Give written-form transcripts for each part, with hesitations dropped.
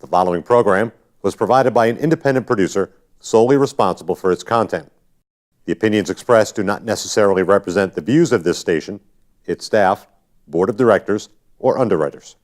The following program was provided by an independent producer solely responsible for its content. The opinions expressed do not necessarily represent the views of this station, its staff, board of directors, or underwriters.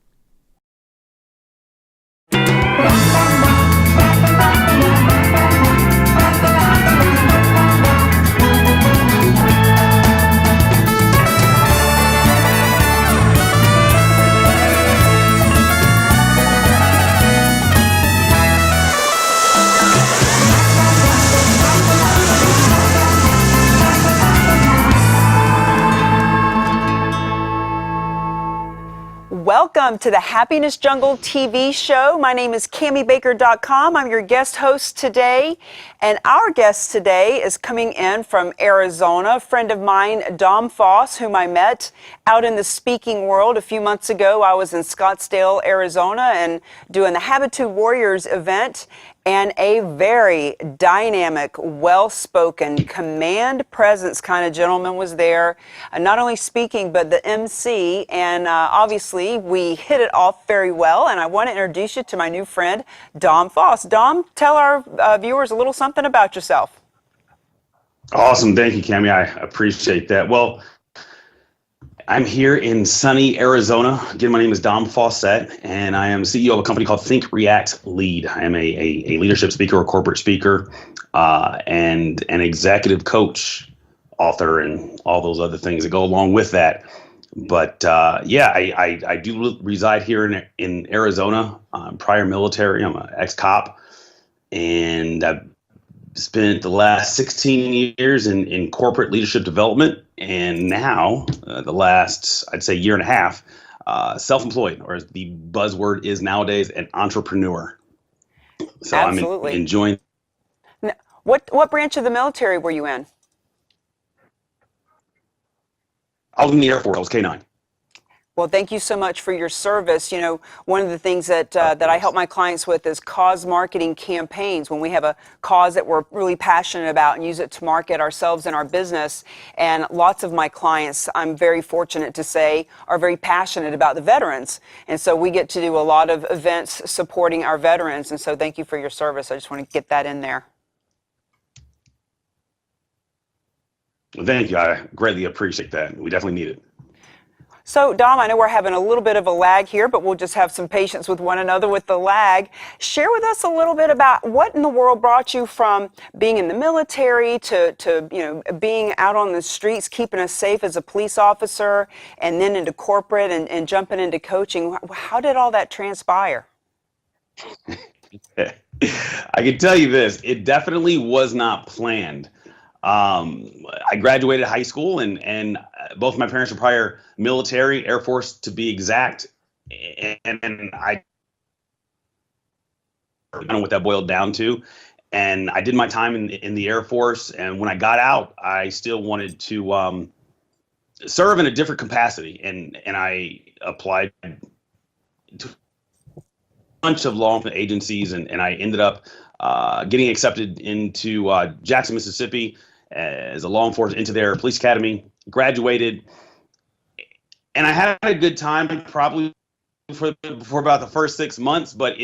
Welcome to the Happiness Jungle TV show. My name is CamiBaker.com. I'm your guest host today. And our guest today is coming in from Arizona, a friend of mine, Dom Faussette, whom I met out in the speaking world a few months ago. I was in Scottsdale, Arizona, and doing the Habitude Warriors event. And a very dynamic, well-spoken, command presence kind of gentleman was there, not only speaking, but the MC. And obviously, we hit it off very well. And I want to introduce you to my new friend, Dom Faussette. Dom, tell our viewers a little something about yourself. Awesome. Thank you, Cami. I appreciate that. Well, I'm here in sunny Arizona. Again, my name is Dom Faussette, and I am CEO of a company called Think, React, Lead. I am a leadership speaker, a corporate speaker, and an executive coach, author, and all those other things that go along with that. But yeah, I do reside here in Arizona. I'm prior military. I'm an ex-cop, and I've spent the last 16 years in corporate leadership development, and now the last, I'd say, year and a half, self-employed, or as the buzzword is nowadays, an entrepreneur. So Absolutely. I'm enjoying. Now, what branch of the military were you in? I was in the Air Force. I was K-9. Well, thank you so much for your service. You know, one of the things that that I help my clients with is cause marketing campaigns. When we have a cause that we're really passionate about and use it to market ourselves and our business. And lots of my clients, I'm very fortunate to say, are very passionate about the veterans. And so we get to do a lot of events supporting our veterans. And so thank you for your service. I just want to get that in there. Well, thank you. I greatly appreciate that. We definitely need it. So, Dom, I know we're having a little bit of a lag here, but we'll just have some patience with one another with the lag. Share with us a little bit about what in the world brought you from being in the military to you know, being out on the streets, keeping us safe as a police officer, and then into corporate and jumping into coaching. How did all that transpire? I can tell you this, it definitely was not planned. I graduated high school, and both my parents were prior military, Air Force to be exact, and I don't know what that boiled down to. And I did my time in the Air Force, and when I got out, I still wanted to serve in a different capacity, and I applied to a bunch of law enforcement agencies, and I ended up getting accepted into Jackson, Mississippi, as a law enforcement into their police academy, graduated, and I had a good time probably for about the first 6 months, but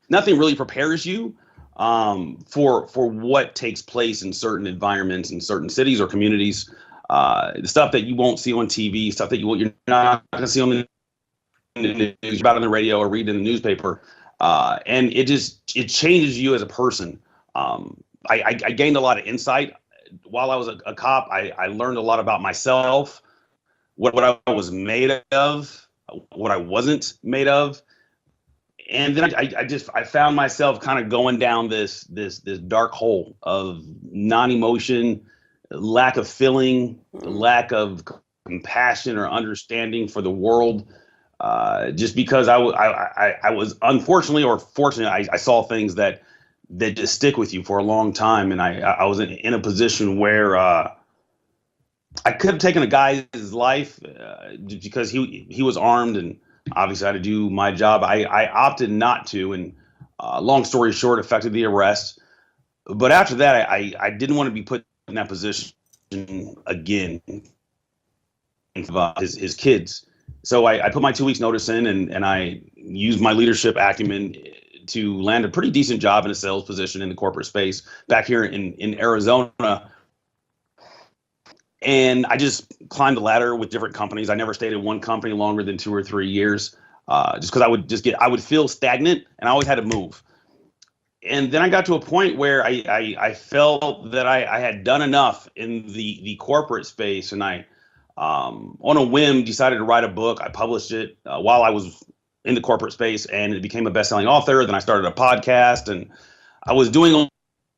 nothing really prepares you for what takes place in certain environments in certain cities or communities. The stuff that you won't see on TV, stuff that you're not going to see on the news, about on the radio or read in the newspaper, and it changes you as a person. I gained a lot of insight. While I was a cop, I learned a lot about myself, what I was made of, what I wasn't made of. And then I found myself kind of going down this dark hole of non-emotion, lack of feeling, lack of compassion or understanding for the world. Just because I was unfortunately or fortunately, I saw things that just stick with you for a long time, and I was in a position where I could have taken a guy's life because he was armed, and obviously I had to do my job. I opted not to, and long story short, effected the arrest. But after that, I didn't want to be put in that position again. His kids. So I put my 2 weeks notice in, and I used my leadership acumen to land a pretty decent job in a sales position in the corporate space back here in Arizona. And I just climbed the ladder with different companies. I never stayed at one company longer than 2 or 3 years, just because I would feel stagnant, and I always had to move. And then I got to a point where I felt that I had done enough in the corporate space, and I, on a whim, decided to write a book. I published it while I was in the corporate space, and it became a best-selling author. Then I started a podcast, and I was doing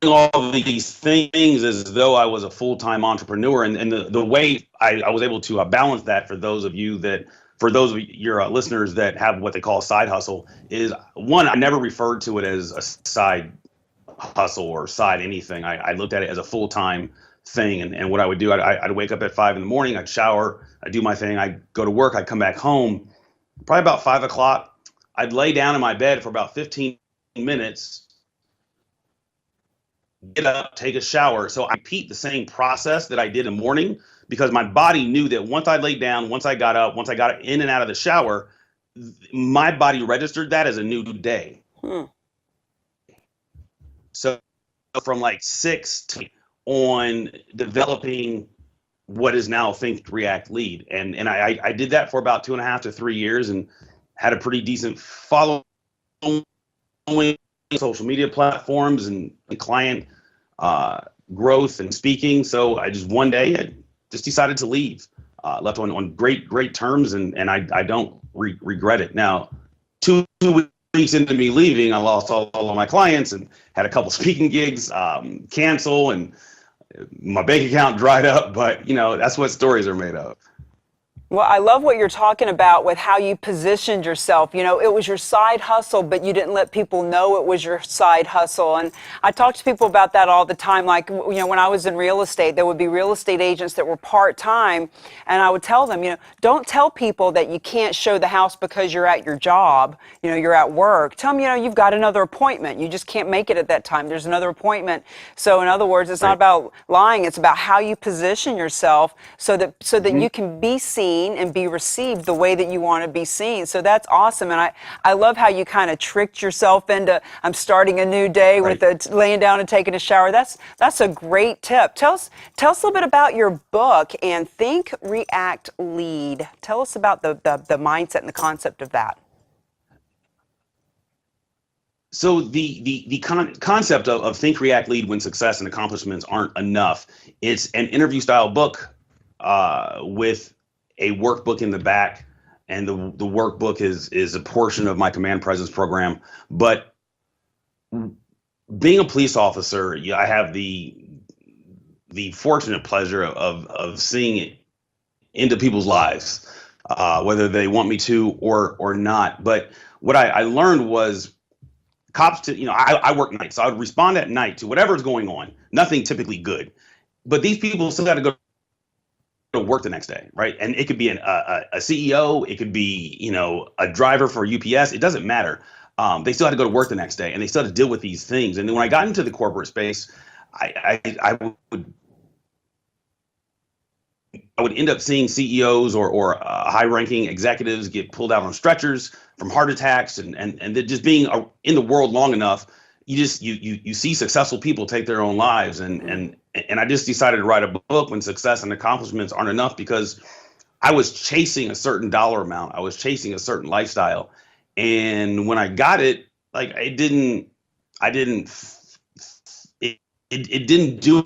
all of these things as though I was a full-time entrepreneur. And the way I was able to balance that for those of your listeners that have what they call a side hustle is, one, I never referred to it as a side hustle or side anything. I looked at it as a full-time thing. And what I would do, I'd wake up at 5 in the morning, I'd shower, I'd do my thing, I'd go to work, I'd come back home, probably about 5 o'clock, I'd lay down in my bed for about 15 minutes, get up, take a shower. So I repeat the same process that I did in the morning, because my body knew that once I laid down, once I got up, once I got in and out of the shower, my body registered that as a new day. So from like 6 to on developing what is now Think, React, Lead. And I did that for about 2.5 to 3 years and had a pretty decent following, social media platforms and client growth and speaking. So I just one day I just decided to leave. Left on great terms, and I don't regret it. Now, 2 weeks into me leaving, I lost all of my clients and had a couple speaking gigs cancel, and my bank account dried up. But that's what stories are made of. Well, I love what you're talking about with how you positioned yourself. It was your side hustle, but you didn't let people know it was your side hustle. And I talk to people about that all the time. Like, when I was in real estate, there would be real estate agents that were part-time. And I would tell them, don't tell people that you can't show the house because you're at your job, you're at work. Tell them, you've got another appointment. You just can't make it at that time. There's another appointment. So in other words, it's not about lying. It's about how you position yourself so that you can be seen and be received the way that you want to be seen. So that's awesome. And I love how you kind of tricked yourself into, I'm starting a new day with laying down and taking a shower. That's a great tip. Tell us a little bit about your book and Think, React, Lead. Tell us about the mindset and the concept of that. So the concept of Think, React, Lead when success and accomplishments aren't enough. It's an interview style book with a workbook in the back, and the workbook is a portion of my command presence program. But being a police officer, I have the fortunate pleasure of seeing it into people's lives, whether they want me to or not. But what I learned was cops I work nights, so I would respond at night to whatever's going on, nothing typically good. But these people still got to go to work the next day, right? And it could be a CEO, it could be a driver for UPS. It doesn't matter. They still had to go to work the next day, and they still had to deal with these things. And then when I got into the corporate space, I would end up seeing CEOs or high-ranking executives get pulled out on stretchers from heart attacks, and then just being in the world long enough, you see successful people take their own lives, and I just decided to write a book when success and accomplishments aren't enough, because I was chasing a certain dollar amount, I was chasing a certain lifestyle, and when I got it, like it didn't do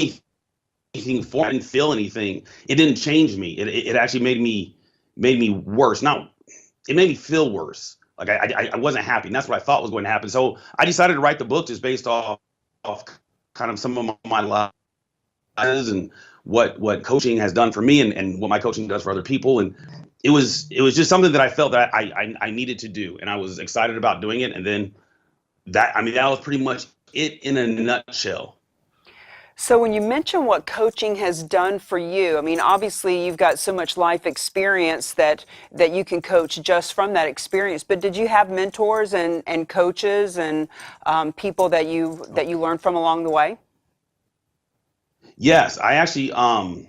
anything for me. I didn't feel anything. It didn't change me. It actually made me worse. It made me feel worse. Like I wasn't happy, and that's what I thought was going to happen. So I decided to write the book just based off kind of some of my lives and what coaching has done for me, and what my coaching does for other people. And it was just something that I felt that I needed to do, and I was excited about doing it. And then that was pretty much it in a nutshell. So when you mention what coaching has done for you, obviously you've got so much life experience that you can coach just from that experience. But did you have mentors and coaches and people that you learned from along the way? Yes, I actually I've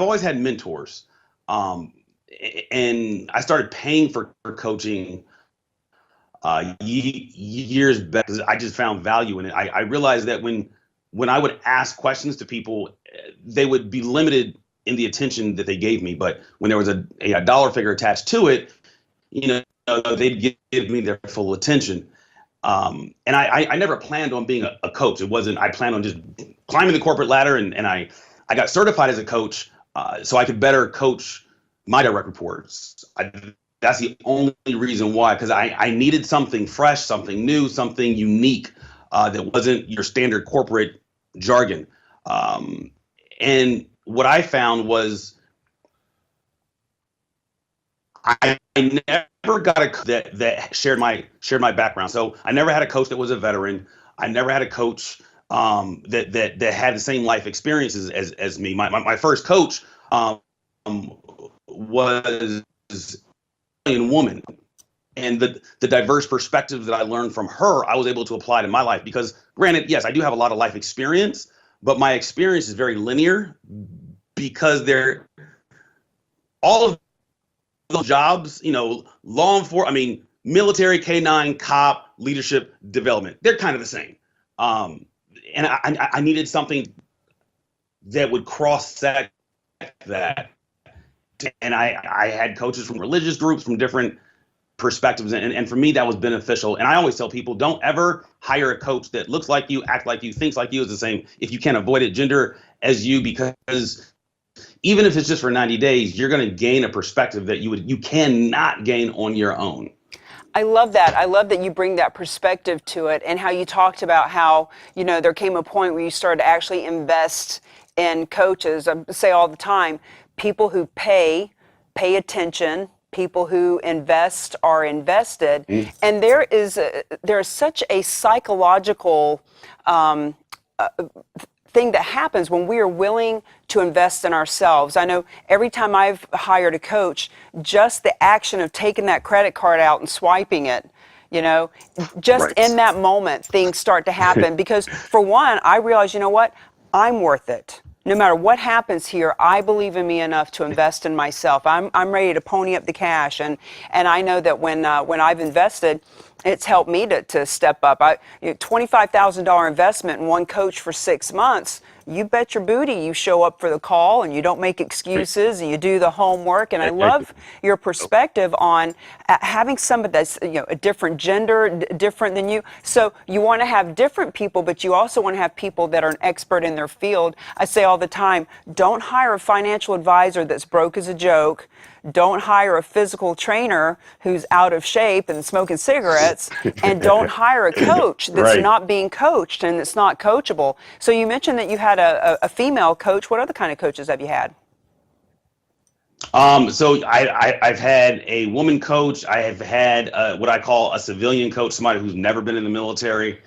always had mentors, and I started paying for coaching years back, because I just found value in it. I realized that when I would ask questions to people, they would be limited in the attention that they gave me. But when there was a dollar figure attached to it, they'd give me their full attention. And I never planned on being a coach. It wasn't, I planned on just climbing the corporate ladder, and I got certified as a coach so I could better coach my direct reports. That's the only reason why, because I needed something fresh, something new, something unique that wasn't your standard corporate jargon. And what I found was I never got a coach that shared my background. So I never had a coach that was a veteran. I never had a coach that had the same life experiences as me. My first coach was a woman, and the diverse perspectives that I learned from her, I was able to apply to my life. Because granted, yes, I do have a lot of life experience, but my experience is very linear because they're all of those jobs, law enforcement, military, K-9, cop, leadership, development, they're kind of the same. And I needed something that would cross-sect that. And I had coaches from religious groups, from different perspectives. And for me, that was beneficial. And I always tell people, don't ever hire a coach that looks like you, acts like you, thinks like you, is the same, if you can avoid it, gender as you, because even if it's just for 90 days, you're going to gain a perspective that you cannot gain on your own. I love that. I love that you bring that perspective to it, and how you talked about how, there came a point where you started to actually invest in coaches. I say all the time, people who pay attention, people who invest are invested. And there is such a psychological thing that happens when we are willing to invest in ourselves. I know every time I've hired a coach, just the action of taking that credit card out and swiping it, just Right. in that moment, things start to happen. Because for one, I realize, what? I'm worth it. No matter what happens here, I believe in me enough to invest in myself. I'm ready to pony up the cash, and I know that when I've invested, it's helped me to step up. $25,000 investment in one coach for 6 months. You bet your booty you show up for the call, and you don't make excuses, and you do the homework. And I love your perspective on having somebody that's a different gender, different than you. So you want to have different people, but you also want to have people that are an expert in their field. I say all the time, don't hire a financial advisor that's broke as a joke. Don't hire a physical trainer who's out of shape and smoking cigarettes, and don't hire a coach that's Right. not being coached and it's not coachable. So you mentioned that you had a female coach. What other kind of coaches have you had? So I've had a woman coach. I have had what I call a civilian coach, somebody who's never been in the military.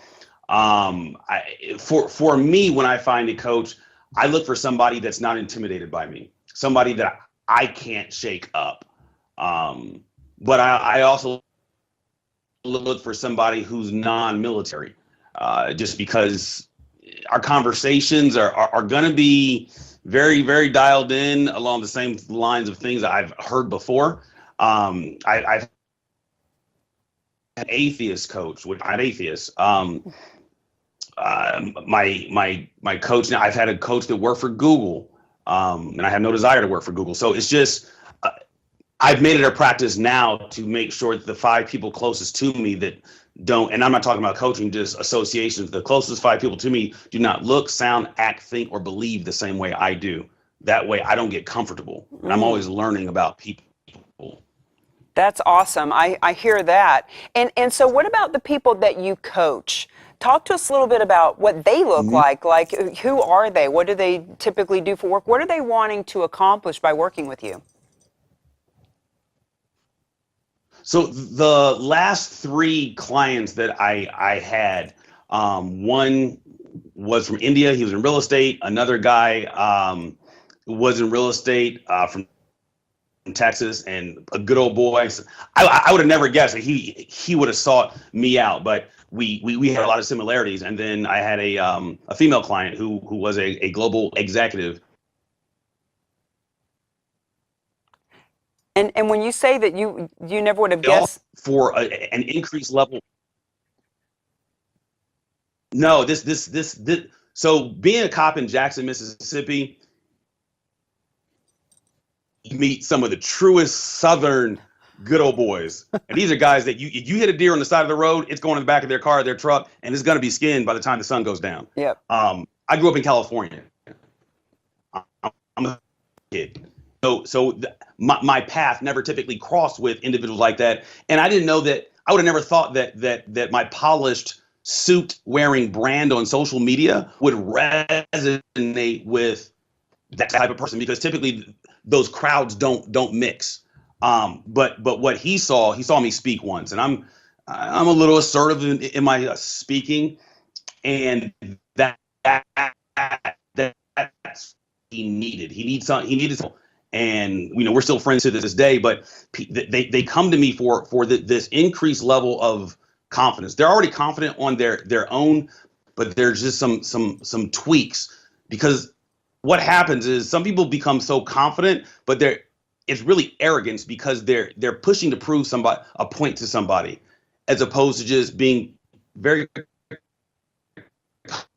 For me, when I find a coach, I look for somebody that's not intimidated by me, somebody that I can't shake up. But I also look for somebody who's non-military, just because our conversations are going to be very, very dialed in along the same lines of things that I've heard before. I've had an atheist coach, which I'm atheist. My coach now, I've had a coach that worked for Google. And I have no desire to work for Google. So it's just, I've made it a practice now to make sure that the 5 people closest to me that don't, and I'm not talking about coaching, just associations, the closest 5 people to me do not look, sound, act, think, or believe the same way I do. That way I don't get comfortable. And I'm always learning about people. That's awesome. I hear that. And so what about the people that you coach? Talk to us a little bit about what they look like. Like, who are they? What do they typically do for work? What are they wanting to accomplish by working with you? So the last 3 clients that I had, one was from India. He was in real estate. Another guy was in real estate from Texas, and a good old boy. So I would have never guessed that he would have sought me out, but we had a lot of similarities. And then I had a female client who was a global executive. And when you say that you never would have All guessed. for an increased level. No, this. So being a cop in Jackson, Mississippi, you meet some of the truest Southern good old boys. And these are guys that you hit a deer on the side of the road, it's going in the back of their car, their truck, and it's going to be skinned by the time the sun goes down. Yep. I grew up in California. I'm a kid. So my path never typically crossed with individuals like that. And I didn't know that. I would have never thought that my polished suit wearing brand on social media would resonate with that type of person, because typically those crowds don't mix. But what he saw me speak once, and I'm a little assertive in my speaking, and that's he needed something. And we're still friends to this day, but they come to me for this increased level of confidence. They're already confident on their own, but there's just some tweaks, because what happens is some people become so confident, but it's really arrogance, because they're pushing to prove a point to somebody, as opposed to just being very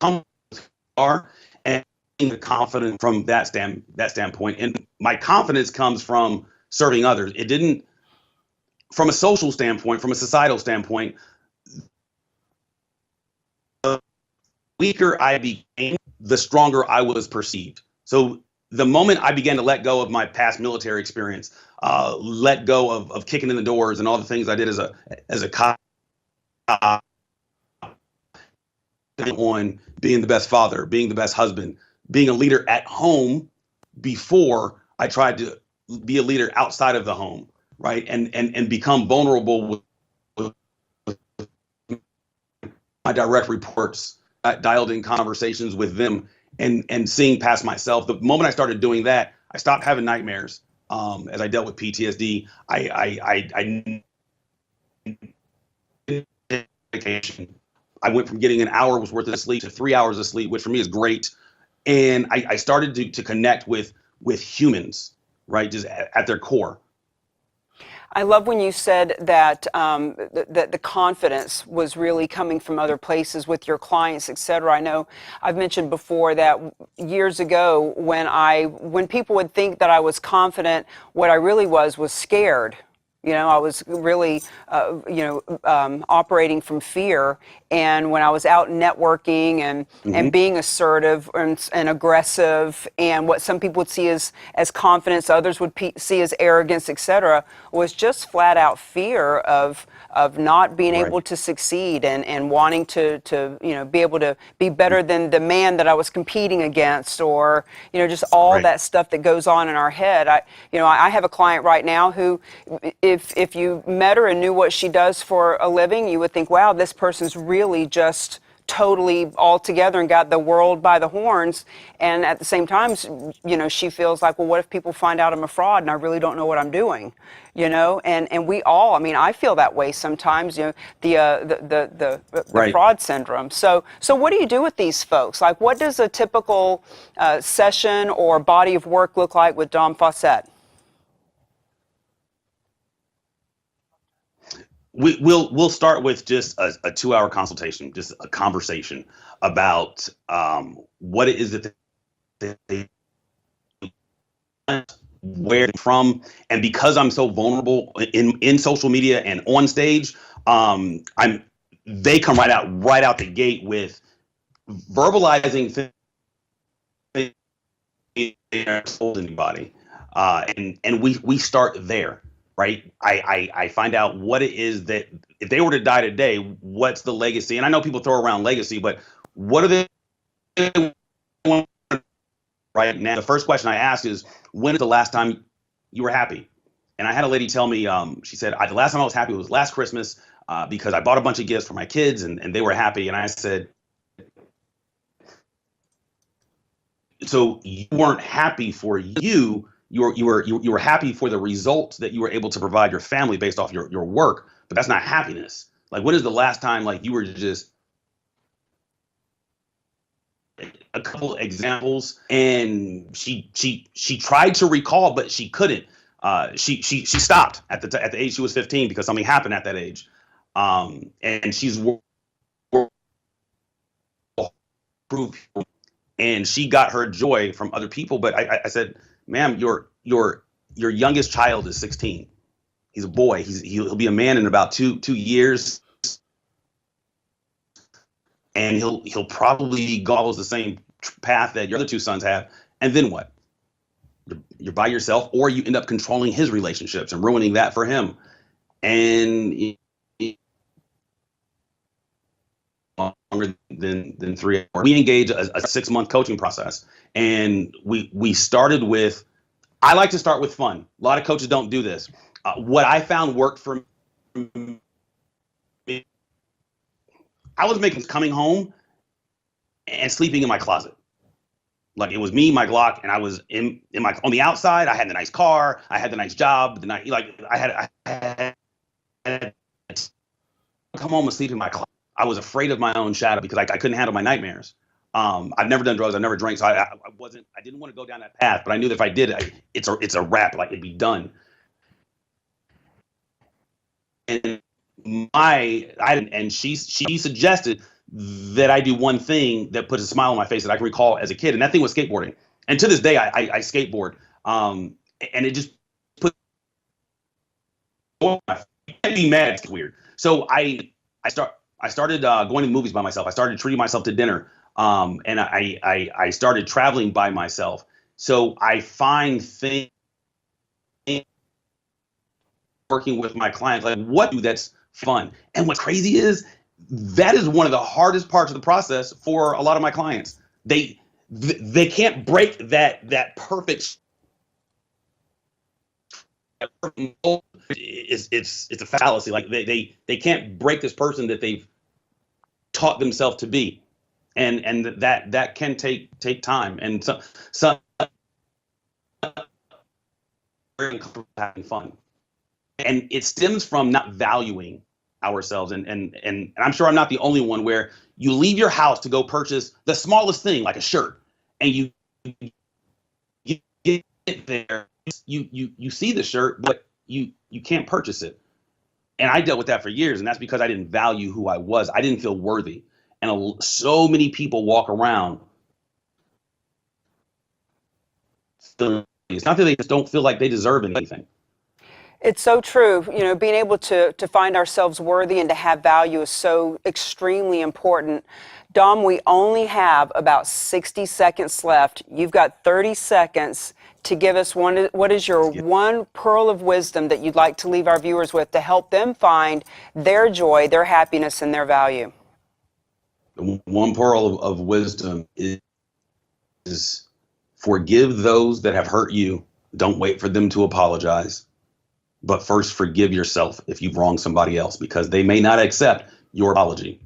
comfortable and being confident from that standpoint. And my confidence comes from serving others. It didn't, from a social standpoint, from a societal standpoint, the weaker I became, the stronger I was perceived. So the moment I began to let go of my past military experience, let go of kicking in the doors and all the things I did as a cop, on being the best father, being the best husband, being a leader at home, before I tried to be a leader outside of the home, right? And become vulnerable with my direct reports, dialed in conversations with them, and seeing past myself. The moment I started doing that, I stopped having nightmares. As I dealt with PTSD, I went from getting an hour's worth of sleep to 3 hours of sleep, which for me is great. And I started to connect with humans, right, just at their core. I love when you said that the confidence was really coming from other places with your clients, et cetera. I know I've mentioned before that years ago, when people would think that I was confident, what I really was scared. I was really, operating from fear. And when I was out networking and being assertive and aggressive, and what some people would see as confidence, others would see as arrogance, et cetera, was just flat out fear of not being able to succeed and wanting to be able to be better than the man that I was competing against, or just all that stuff that goes on in our head. I have a client right now who, if you met her and knew what she does for a living, you would think, wow, this person's really just totally all together and got the world by the horns. And at the same time, she feels like, well, what if people find out I'm a fraud and I really don't know what I'm doing? And we all, I feel that way sometimes, the fraud syndrome. So what do you do with these folks? Like, what does a typical session or body of work look like with Dom Faussette? We'll start with just a 2-hour consultation, just a conversation about what it is that they where from. And because I'm so vulnerable in social media and on stage, they come right out the gate with verbalizing things they haven't told anybody, and we start there. Right. I find out what it is that if they were to die today, what's the legacy? And I know people throw around legacy, but what are they right now? The first question I ask is, when is the last time you were happy? And I had a lady tell me, she said, the last time I was happy was last Christmas, because I bought a bunch of gifts for my kids and they were happy. And I said, so you weren't happy for you. You were happy for the results that you were able to provide your family based off your work, but that's not happiness. Like, when is the last time you were just a couple examples? And she tried to recall, but she couldn't. She stopped at the age she was 15 because something happened at that age, and she's and she got her joy from other people. But I said, ma'am, your youngest child is 16. He's a boy. He'll be a man in about two years, and he'll probably go the same path that your other two sons have. And then what? You're by yourself, or you end up controlling his relationships and ruining that for him. And longer than 3 hours. We engage a 6-month coaching process, and we started with. I like to start with fun. A lot of coaches don't do this. What I found worked for me. I was coming home and sleeping in my closet. Like, it was me, my Glock, and I was in my, on the outside. I had the nice car, I had the nice job, I had come home and sleep in my closet. I was afraid of my own shadow because I couldn't handle my nightmares. I've never done drugs, I've never drank, so I didn't want to go down that path. But I knew that if I did, it's a wrap, like, it'd be done. And she suggested that I do one thing that puts a smile on my face that I can recall as a kid, and that thing was skateboarding. And to this day, I skateboard, and it just put. You can't be mad. It's weird. So I started going to the movies by myself. I started treating myself to dinner, and I started traveling by myself. So I find things working with my clients, like, what do that's fun. And what's crazy is that is one of the hardest parts of the process for a lot of my clients. They can't break that perfect. It's a fallacy. Like, they can't break this person that they've taught themselves to be, and that can take time, and some having fun, and it stems from not valuing ourselves, and I'm sure I'm not the only one, where you leave your house to go purchase the smallest thing, like a shirt, and you get there, you see the shirt, but you can't purchase it. And I dealt with that for years, and that's because I didn't value who I was. I didn't feel worthy. And so many people walk around. It's not that they just don't feel like they deserve anything. It's so true. You know, being able to find ourselves worthy and to have value is so extremely important. Dom, we only have about 60 seconds left. You've got 30 seconds to give us what is your one pearl of wisdom that you'd like to leave our viewers with to help them find their joy, their happiness, and their value? The one pearl of wisdom is forgive those that have hurt you. Don't wait for them to apologize. But first, forgive yourself if you've wronged somebody else, because they may not accept your apology.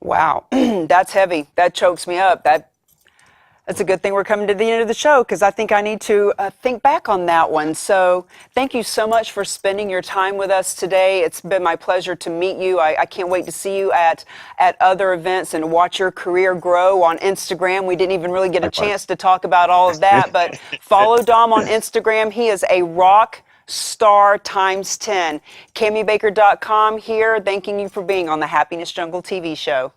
Wow, that's heavy. That chokes me up. That's a good thing we're coming to the end of the show, because I think I need to think back on that one. So thank you so much for spending your time with us today. It's been my pleasure to meet you. I can't wait to see you at other events and watch your career grow on Instagram. We didn't even really get a chance to talk about all of that, but follow Dom on Instagram. He is a rock star times 10. CamiBaker.com here, thanking you for being on the Happiness Jungle TV show.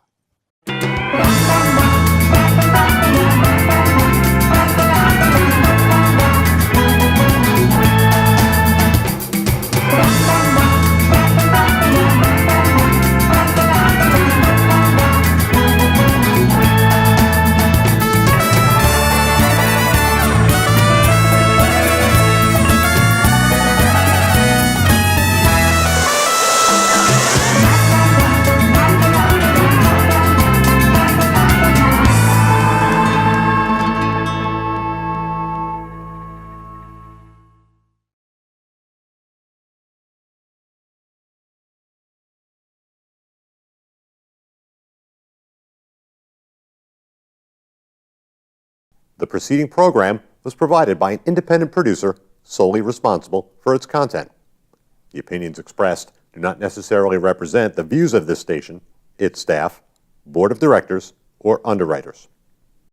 The preceding program was provided by an independent producer solely responsible for its content. The opinions expressed do not necessarily represent the views of this station, its staff, board of directors, or underwriters.